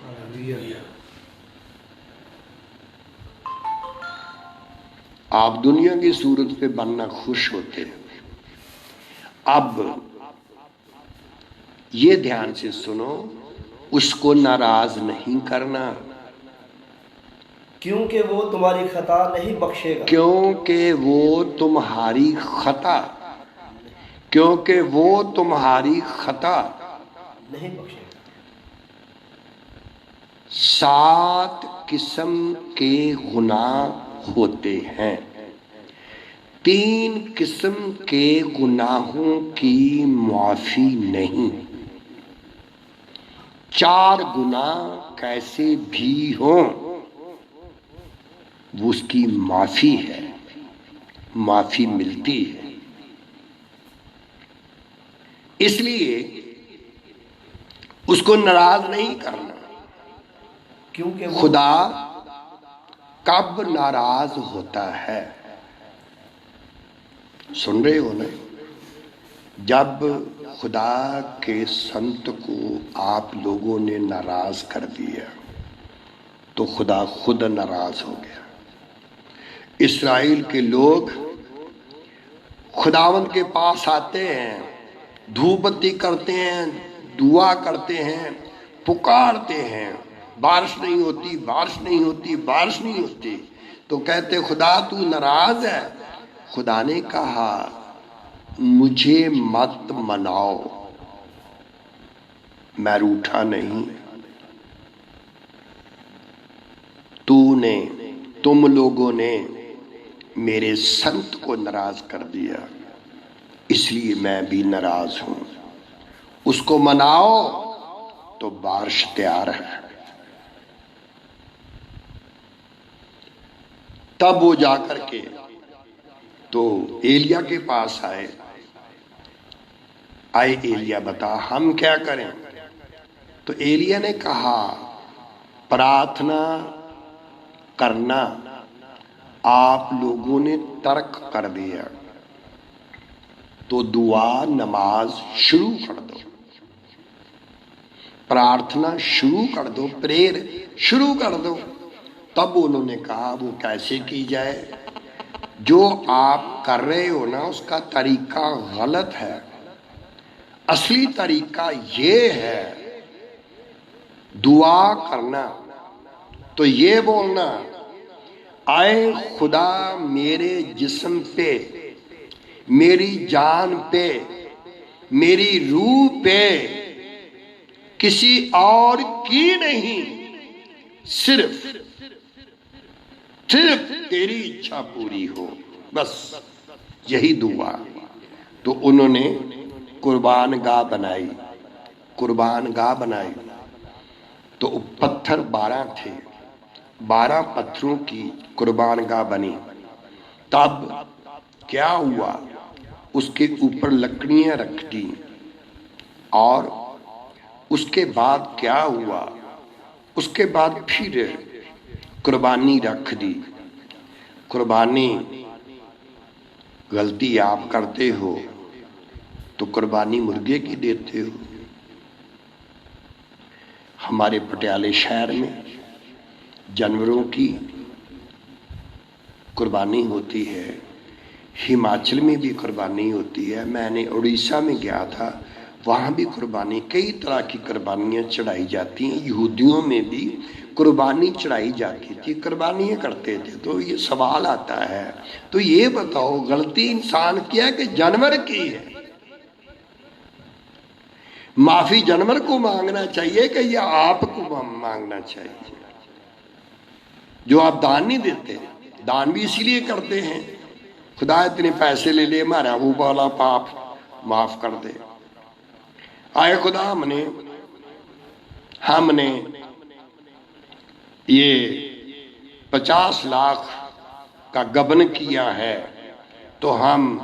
آپ دنیا کی صورت پہ بننا خوش ہوتے ہیں. اب یہ دھیان سے سنو، اس کو ناراض نہیں کرنا، کیونکہ وہ تمہاری خطا نہیں بخشے گا. کیونکہ وہ تمہاری خطا، کیونکہ وہ تمہاری خطا نہیں بخشے گا. 7 قسم کے گناہ ہوتے ہیں. 3 قسم کے گناہوں کی معافی نہیں. 4 گناہ کیسے بھی ہوں وہ اس کی معافی ہے، معافی ملتی ہے. اس لیے اس کو ناراض نہیں کرنا. کیونکہ خدا کب ناراض ہوتا ہے؟ سن رہے ہو نا؟ جب خدا کے سنت کو آپ لوگوں نے ناراض کر دیا تو خدا خود ناراض ہو گیا. اسرائیل کے لوگ خداوند کے پاس آتے ہیں، دھوپ بتی کرتے ہیں، دعا کرتے ہیں، پکارتے ہیں، بارش نہیں ہوتی، بارش نہیں ہوتی، بارش نہیں ہوتی. تو کہتے خدا تو ناراض ہے. خدا نے کہا مجھے مت مناؤ، میں روٹھا نہیں، تم لوگوں نے میرے سنت کو ناراض کر دیا، اس لیے میں بھی ناراض ہوں، اس کو مناؤ تو بارش تیار ہے۔ تب وہ جا کر کے تو ایلیا کے پاس آئے ایلیا بتا ہم کیا کریں؟ تو ایلیا نے کہا پرارتھنا کرنا آپ لوگوں نے ترک کر دیا، تو دعا نماز شروع کر دو، پرارتھنا شروع کر دو، پریئر شروع کر دو۔ تب انہوں نے کہا وہ کیسے کی جائے؟ جو آپ کر رہے ہو نا اس کا طریقہ غلط ہے، اصلی طریقہ یہ ہے دعا کرنا تو یہ بولنا اے خدا میرے جسم پہ، میری جان پہ، میری روح پہ کسی اور کی نہیں، صرف تیری اچھا پوری ہو، بس یہی دعا۔ تو انہوں نے قربان گاہ بنائی تو پتھر 12 تھے، 12 پتھروں کی قربان گاہ بنی۔ تب کیا ہوا؟ اس کے اوپر لکڑیاں رکھ دی، اور اس کے بعد کیا ہوا؟ اس کے بعد پھر قربانی رکھ دی۔ قربانی غلطی آپ کرتے ہو تو قربانی مرغے کی دیتے ہو۔ ہمارے پٹیالے شہر میں جانوروں کی قربانی ہوتی ہے، ہماچل میں بھی قربانی ہوتی ہے، میں نے اڑیسہ میں گیا تھا، وہاں بھی قربانی، کئی طرح کی قربانیاں چڑھائی جاتی ہیں، یہودیوں میں بھی قربانی چڑھائی جاتی تھی، قربانیاں کرتے تھے۔ تو یہ سوال آتا ہے، تو یہ بتاؤ غلطی انسان کیا ہے کہ جانور کی ہے؟ معافی جانور کو مانگنا چاہیے کہ یا آپ کو مانگنا چاہیے؟ جو آپ دان نہیں دیتے، دان بھی اسی لیے کرتے ہیں خدا اتنے پیسے لے لے ہمارا وہ والا پاپ معاف کر دے۔ آئے خدا ہم نے یہ 50 لاکھ کا گبن کیا ہے تو ہم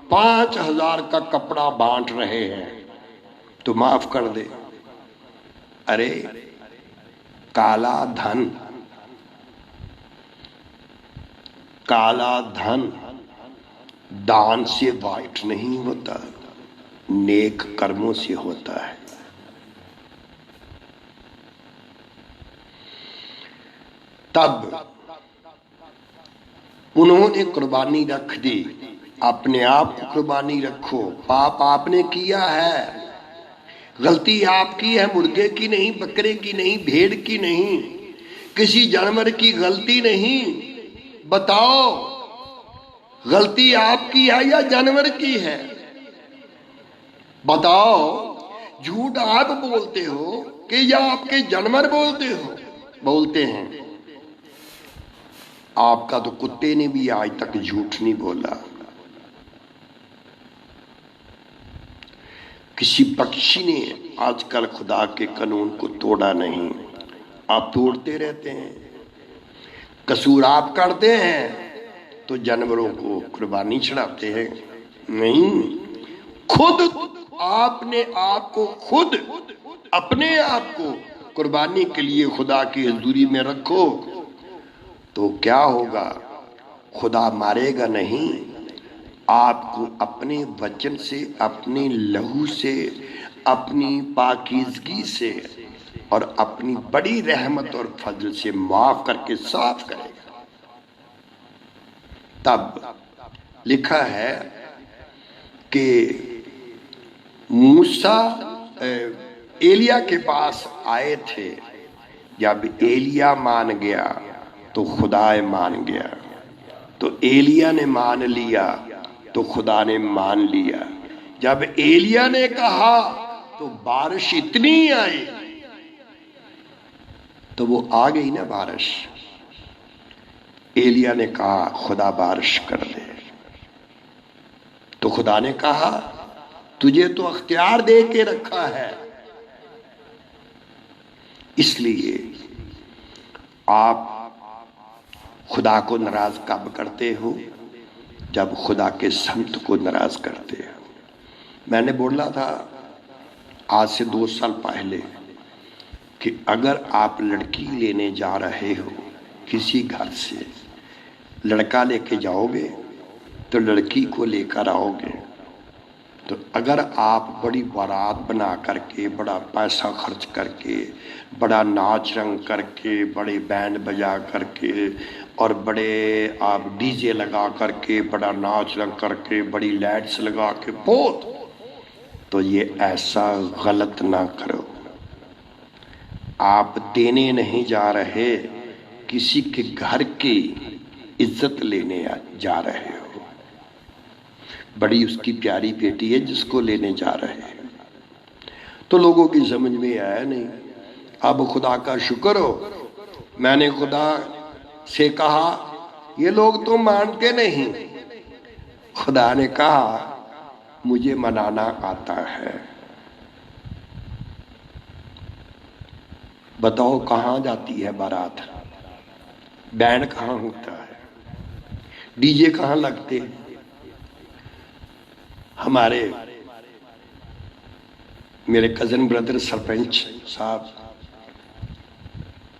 5000 کا کپڑا بانٹ رہے ہیں تو معاف کر دے۔ ارے کالا دھن دان سے وائٹ نہیں ہوتا، نیک کرموں سے ہوتا ہے۔ تب انہوں نے قربانی رکھ دی، اپنے آپ کو قربانی رکھو، پاپ آپ نے کیا ہے، غلطی آپ کی ہے، مرغے کی نہیں، بکرے کی نہیں، بھیڑ کی نہیں، کسی جانور کی غلطی نہیں۔ بتاؤ غلطی آپ کی ہے یا جانور کی ہے؟ بتاؤ جھوٹ آپ بولتے ہو کہ یا آپ کے جانور بولتے ہیں؟ آپ کا تو کتے نے بھی آج تک جھوٹ نہیں بولا، کسی پکشی نے آج کل خدا کے قانون کو توڑا نہیں، آپ توڑتے رہتے ہیں۔ قصور آپ کرتے ہیں تو جانوروں کو قربانی چڑھاتے ہیں؟ نہیں، خود آپ نے اپنے آپ کو قربانی کے لیے خدا کی حضوری میں رکھو تو کیا ہوگا؟ خدا مارے گا نہیں، آپ کو اپنے وچن سے، اپنے لہو سے، اپنی پاکیزگی سے اور اپنی بڑی رحمت اور فضل سے معاف کر کے صاف کرے گا۔ تب لکھا ہے کہ موسیٰ ایلیا کے پاس آئے تھے، جب ایلیا مان گیا تو خدا مان گیا، تو ایلیا نے مان لیا تو خدا نے مان لیا۔ جب ایلیا نے کہا تو بارش اتنی آئی، تو وہ آ گئی نا بارش۔ ایلیا نے کہا خدا بارش کر دے، تو خدا نے کہا تجھے تو اختیار دے کے رکھا ہے، اس لیے آپ خدا کو ناراض کب کرتے ہو؟ جب خدا کے سنت کو ناراض کرتے ہو۔ میں نے بولا تھا آج سے 2 سال پہلے کہ اگر آپ لڑکی لینے جا رہے ہو کسی گھر سے، لڑکا لے کے جاؤ گے تو لڑکی کو لے کر آؤ گے، تو اگر آپ بڑی بارات بنا کر کے، بڑا پیسہ خرچ کر کے، بڑا ناچ رنگ کر کے، بڑے بینڈ بجا کر کے، اور بڑے آپ ڈی جے لگا کر کے، بڑا ناچ رنگ کر کے، بڑی لائٹس لگا کے بہت، تو یہ ایسا غلط نہ کرو۔ آپ دینے نہیں جا رہے، کسی کے گھر کی عزت لینے جا رہے ہو۔ بڑی اس کی پیاری بیٹی ہے جس کو لینے جا رہے ہیں۔ تو لوگوں کی سمجھ میں آیا نہیں۔ اب خدا کا شکر ہو، میں نے خدا سے کہا یہ لوگ تو مانتے نہیں۔ خدا نے کہا مجھے منانا آتا ہے۔ بتاؤ کہاں جاتی ہے بارات؟ بینڈ کہاں ہوتا ہے؟ ڈی جے کہاں لگتے؟ ہمارے میرے کزن بردر سرپنچ صاحب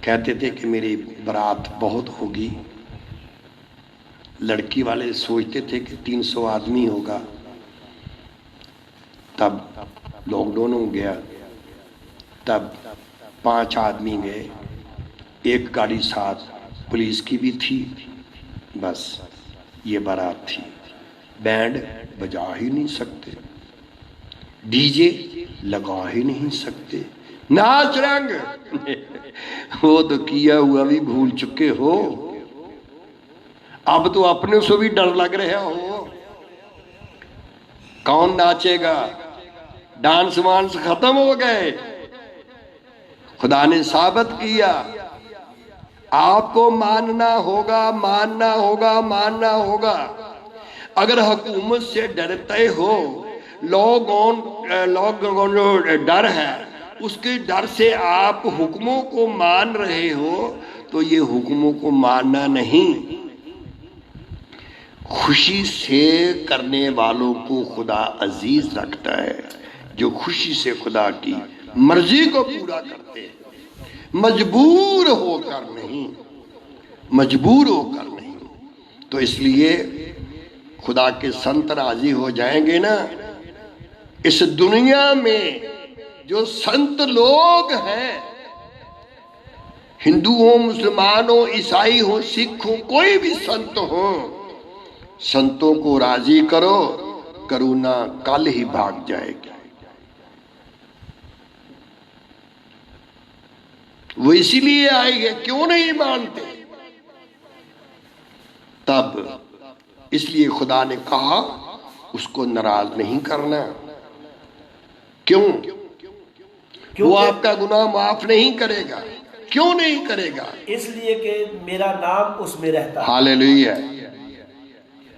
کہتے تھے کہ میری بارات بہت ہوگی، لڑکی والے سوچتے تھے کہ 300 آدمی ہوگا۔ تب لاک ڈاؤن ہو گیا، تب 5 آدمی گئے، ایک گاڑی ساتھ پولیس کی بھی تھی، بس یہ بارات تھی۔ بینڈ بجا ہی نہیں سکتے، ڈی جے لگا ہی نہیں سکتے، ناچ رنگ وہ تو کیا ہوا بھی بھول چکے ہو، اب تو اپنے سے بھی ڈر لگ رہا ہو۔ کون ناچے گا؟ ڈانس وانس ختم ہو گئے۔ خدا نے ثابت کیا آپ کو ماننا ہوگا، ماننا ہوگا، ماننا ہوگا۔ اگر حکومت سے ڈرتے ہو، لوگوں جو ڈر ہے اس کے ڈر سے آپ حکموں کو مان رہے ہو، تو یہ حکموں کو ماننا نہیں۔ خوشی سے کرنے والوں کو خدا عزیز رکھتا ہے، جو خوشی سے خدا کی مرضی کو پورا کرتے ہیں، مجبور ہو کر نہیں، مجبور ہو کر نہیں۔ تو اس لیے خدا کے سنت راضی ہو جائیں گے نا۔ اس دنیا میں جو سنت لوگ ہیں، ہندو ہو، مسلمان ہو، عیسائی ہو، سکھ ہو، کوئی بھی سنت ہو، سنتوں کو راضی کرو، کرونا کل ہی بھاگ جائے گی۔ وہ اسی لیے آئے گے، کیوں نہیں مانتے؟ تب اس لیے خدا نے کہا اس کو ناراض نہیں کرنا۔ کیوں؟ وہ آپ کا گناہ معاف نہیں کرے گا۔ کیوں نہیں کرے گا؟ اس لیے کہ میرا نام اس میں رہتا ہے۔ ہاللیلویا۔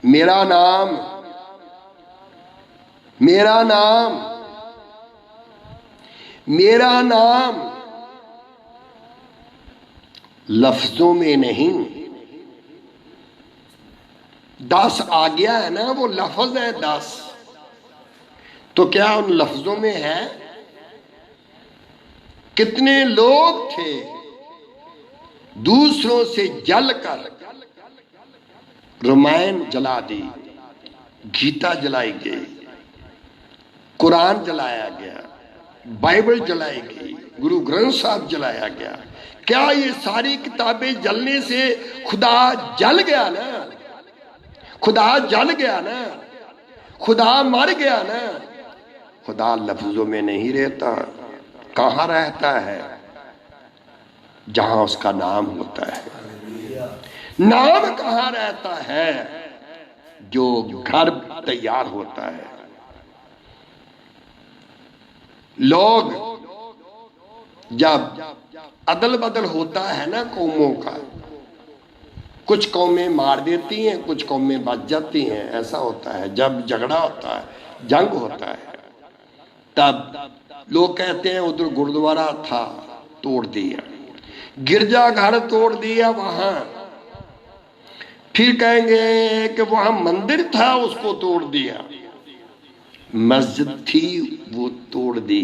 میرا نام، میرا نام، میرا نام لفظوں میں نہیں، 10 آ گیا ہے نا، وہ لفظ ہے 10، تو کیا ان لفظوں میں ہے؟ کتنے لوگ تھے دوسروں سے جل کر رمائن جلا دی، گیتا جلائی گئی، قرآن جلایا گیا، بائبل جلائی گئی، گرو گرنتھ صاحب جلایا گیا۔ کیا یہ ساری کتابیں جلنے سے خدا جل گیا نا؟ خدا جل گیا نا؟ خدا مر گیا نا؟ خدا لفظوں میں نہیں رہتا۔ کہاں رہتا ہے؟ جہاں اس کا نام ہوتا ہے۔ نام کہاں رہتا ہے؟ جو گھر تیار ہوتا ہے۔ لوگ جب عدل بدل ہوتا ہے نا قوموں کا، کچھ قومیں مار دیتی ہیں، کچھ قومیں بچ جاتی ہیں، ایسا ہوتا ہے جب جھگڑا ہوتا ہے، جنگ ہوتا ہے، تب لوگ کہتے ہیں ادھر گردوارہ تھا توڑ دیا، گرجا گھر توڑ دیا وہاں، پھر کہیں گے کہ وہاں مندر تھا اس کو توڑ دیا، مسجد تھی وہ توڑ دی۔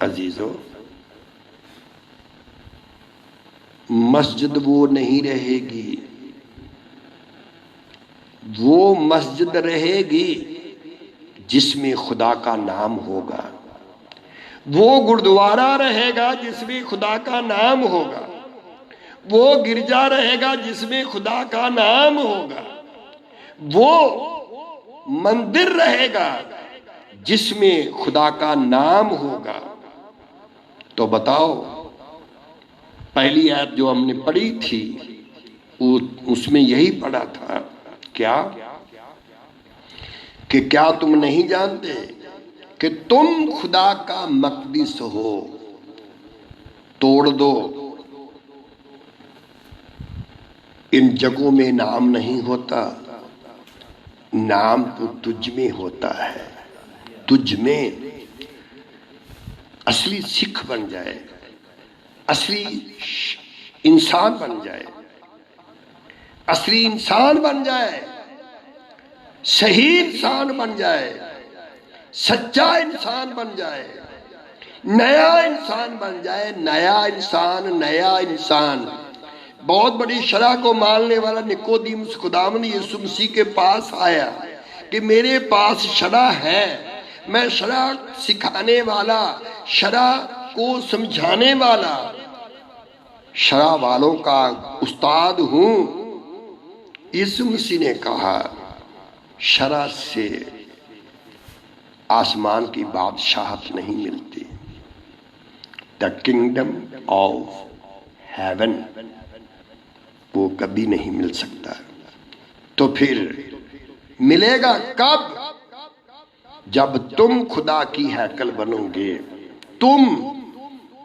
عزیزو، مسجد وہ نہیں رہے گی، وہ مسجد رہے گی جس میں خدا کا نام ہوگا، وہ گردوارہ رہے گا جس میں خدا کا نام ہوگا، وہ گرجا رہے گا جس میں خدا کا نام ہوگا، وہ مندر رہے گا جس میں خدا کا نام ہوگا۔ تو بتاؤ، پہلی آیت جو ہم نے پڑھی تھی اس میں یہی پڑھا تھا، کیا کہ کیا تم نہیں جانتے کہ تم خدا کا مقدس ہو؟ توڑ دو، ان جگہوں میں نام نہیں ہوتا، نام تو تجھ میں ہوتا ہے، تجھ میں اصلی سکھ بن جائے، اصلی انسان بن جائے، اصلی انسان بن جائے، صحیح انسان بن جائے، سچا انسان بن جائے، نیا انسان بن جائے، نیا انسان، نیا انسان۔ بہت بڑی شرح کو ماننے والا نکودیمس خداوند یسوع مسیح کے پاس آیا کہ میرے پاس شرح ہے، میں شرح سکھانے والا، شرح کو سمجھانے والا، شرح والوں کا استاد ہوں۔ یسوع مسیح نے کہا شرح سے آسمان کی بادشاہت نہیں ملتی، the kingdom of heaven وہ کبھی نہیں مل سکتا۔ تو پھر ملے گا کب؟ جب تم خدا کی ہیکل بنو گے، تم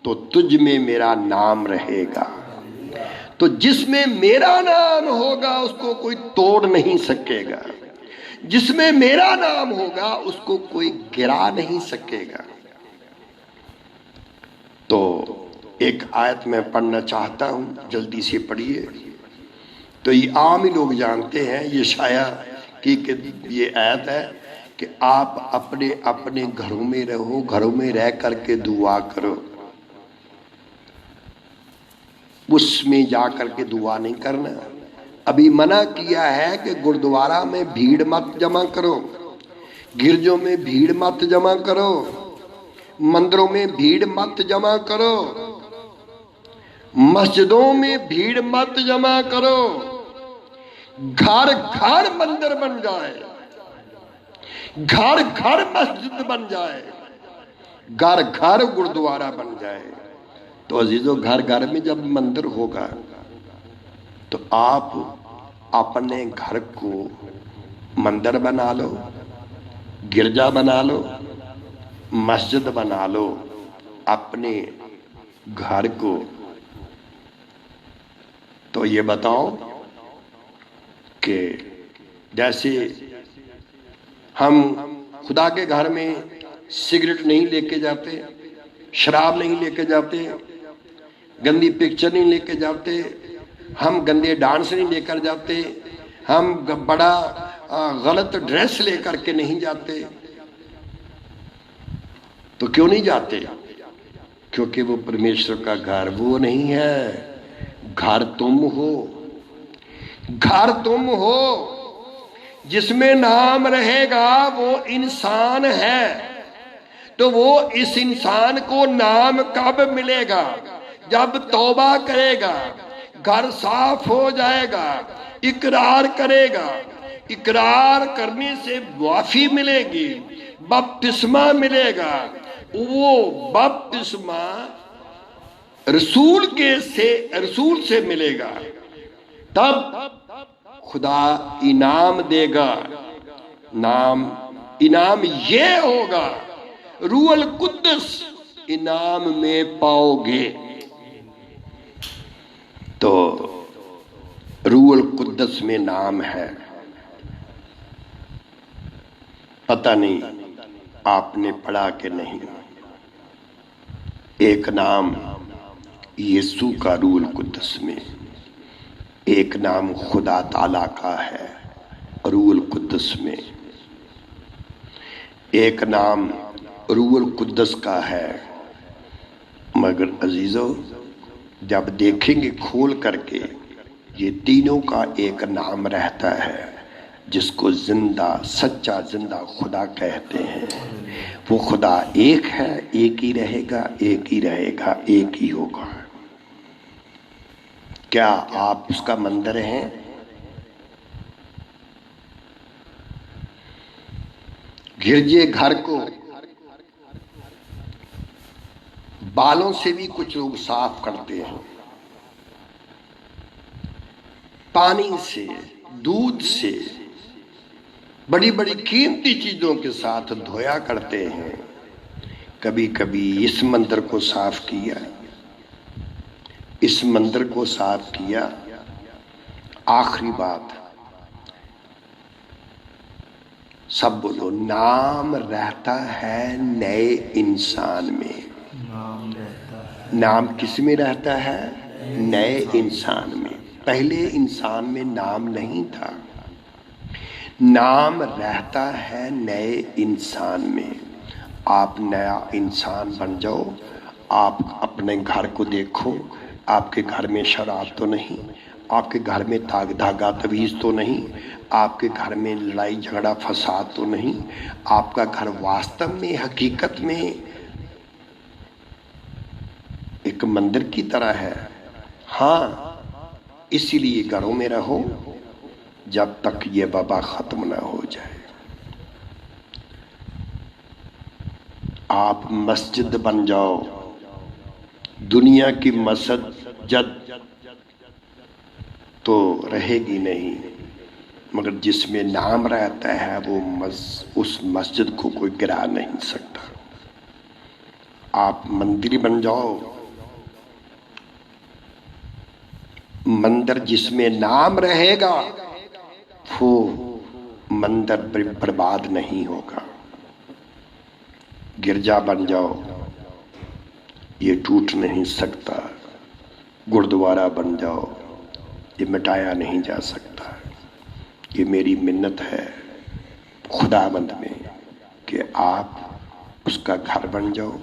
تو تجھ میں میرا نام رہے گا، تو جس میں میرا نام ہوگا اس کو کوئی توڑ نہیں سکے گا، جس میں میرا نام ہوگا اس کو کوئی گرا نہیں سکے گا۔ تو ایک آیت میں پڑھنا چاہتا ہوں، جلدی سے پڑھیے۔ تو یہ عام ہی لوگ جانتے ہیں، یہ شاید کہ یہ آیت ہے کہ آپ اپنے اپنے گھروں میں رہو، گھروں میں رہ کر کے دعا کرو، اس میں جا کر کے دعا نہیں کرنا۔ ابھی منع کیا ہے کہ گردوارہ میں بھیڑ مت جمع کرو، گرجوں میں بھیڑ مت جمع کرو، مندروں میں بھیڑ مت جمع کرو، مسجدوں میں بھیڑ مت جمع کرو۔ گھر گھر مندر بن جائے، گھر گھر مسجد بن جائے، گھر گھر گردوارہ بن جائے۔ تو عزیزو، گھر گھر میں جب مندر ہوگا تو آپ اپنے گھر کو مندر بنا لو، گرجا بنا لو، مسجد بنا لو، اپنے گھر کو۔ تو یہ بتاؤ کہ جیسے ہم خدا کے گھر میں سگریٹ نہیں لے کے جاتے، شراب نہیں لے کے جاتے، گندی پکچر نہیں لے کے جاتے، ہم گندے ڈانس نہیں لے کر جاتے، ہم بڑا غلط ڈریس لے کر کے نہیں جاتے، تو کیوں نہیں جاتے؟ کیونکہ وہ پرمیشور کا گھر وہ نہیں ہے، گھر تم ہو، گھر تم ہو، جس میں نام رہے گا وہ انسان ہے۔ تو وہ اس انسان کو نام کب ملے گا؟ جب توبہ کرے گا، گھر صاف ہو جائے گا، اقرار کرے گا، اقرار کرنے سے معافی ملے گی، بپتسمہ ملے گا، وہ بپتسمہ رسول سے ملے گا، تب خدا انعام دے گا۔ انعام یہ ہوگا، روح القدس انعام میں پاؤ گے۔ تو روح القدس میں نام ہے، پتہ نہیں آپ نے پڑھا کہ نہیں۔ ایک نام یسوع کا روح القدس میں، ایک نام خدا تعالیٰ کا ہے روح القدس میں، ایک نام روح القدس کا ہے۔ مگر عزیزو جب دیکھیں گے کھول کر کے، یہ تینوں کا ایک نام رہتا ہے جس کو زندہ سچا زندہ خدا کہتے ہیں۔ وہ خدا ایک ہے، ایک ہی رہے گا، ایک ہی رہے گا، ایک ہی ہوگا۔ کیا آپ اس کا مندر ہیں؟ گرجے گھر کو بالوں سے بھی کچھ لوگ صاف کرتے ہیں، پانی سے، دودھ سے، بڑی بڑی قیمتی چیزوں کے ساتھ دھویا کرتے ہیں۔ کبھی کبھی اس مندر کو صاف کیا، اس مندر کو صاف کیا۔ آخری بات، سب بولو، نام رہتا ہے نئے انسان میں۔ نام کس میں رہتا ہے؟ نئے انسان میں۔ پہلے انسان میں نام نہیں تھا۔ نام رہتا ہے نئے انسان میں۔ آپ نیا انسان بن جاؤ۔ آپ اپنے گھر کو دیکھو، آپ کے گھر میں شراب تو نہیں، آپ کے گھر میں تاگ دھاگا تویز تو نہیں، آپ کے گھر میں لڑائی جھگڑا فساد تو نہیں۔ آپ کا گھر واستو میں حقیقت میں ایک مندر کی طرح ہے۔ ہاں، اسی لیے گھروں میں رہو جب تک یہ وبا ختم نہ ہو جائے۔ آپ مسجد بن جاؤ، دنیا کی مسجد تو رہے گی نہیں، مگر جس میں نام رہتا ہے وہ اس مسجد کو کوئی گرا نہیں سکتا۔ آپ مندر بن جاؤ، مندر جس میں نام رہے گا وہ مندر برباد نہیں ہوگا۔ گرجا بن جاؤ، یہ ٹوٹ نہیں سکتا۔ گردوارہ بن جاؤ، یہ مٹایا نہیں جا سکتا۔ یہ میری منت ہے خداوند میں کہ آپ اس کا گھر بن جاؤ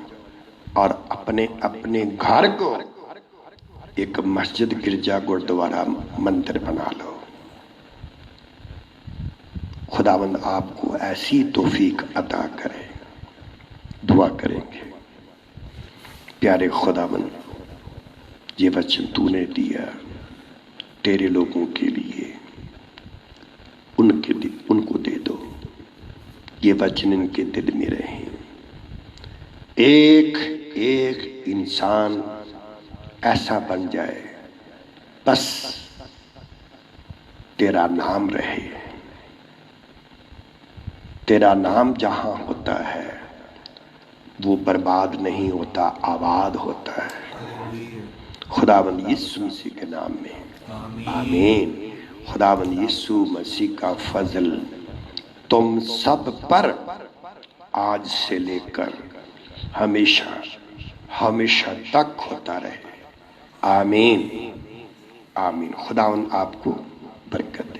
اور اپنے اپنے گھر کو ایک مسجد، گرجا، گردوارہ، مندر بنا لو۔ خداوند آپ کو ایسی توفیق عطا کرے۔ دعا کریں گے۔ پیارے خداوند، یہ وچن تو نے دیا تیرے لوگوں کے لیے، ان کو دے دو، یہ وچن ان کے دل میں رہیں۔ ایک ایک انسان ایسا بن جائے، بس تیرا نام رہے۔ تیرا نام جہاں ہوتا ہے وہ برباد نہیں ہوتا، آباد ہوتا ہے۔ خداوند یسوع مسیح کے نام میں آمین۔ خداوند یسوع مسیح کا فضل تم سب پر آج سے لے کر ہمیشہ ہمیشہ تک ہوتا رہے۔ آمین آمین۔ خداوند آپ کو برکت دے۔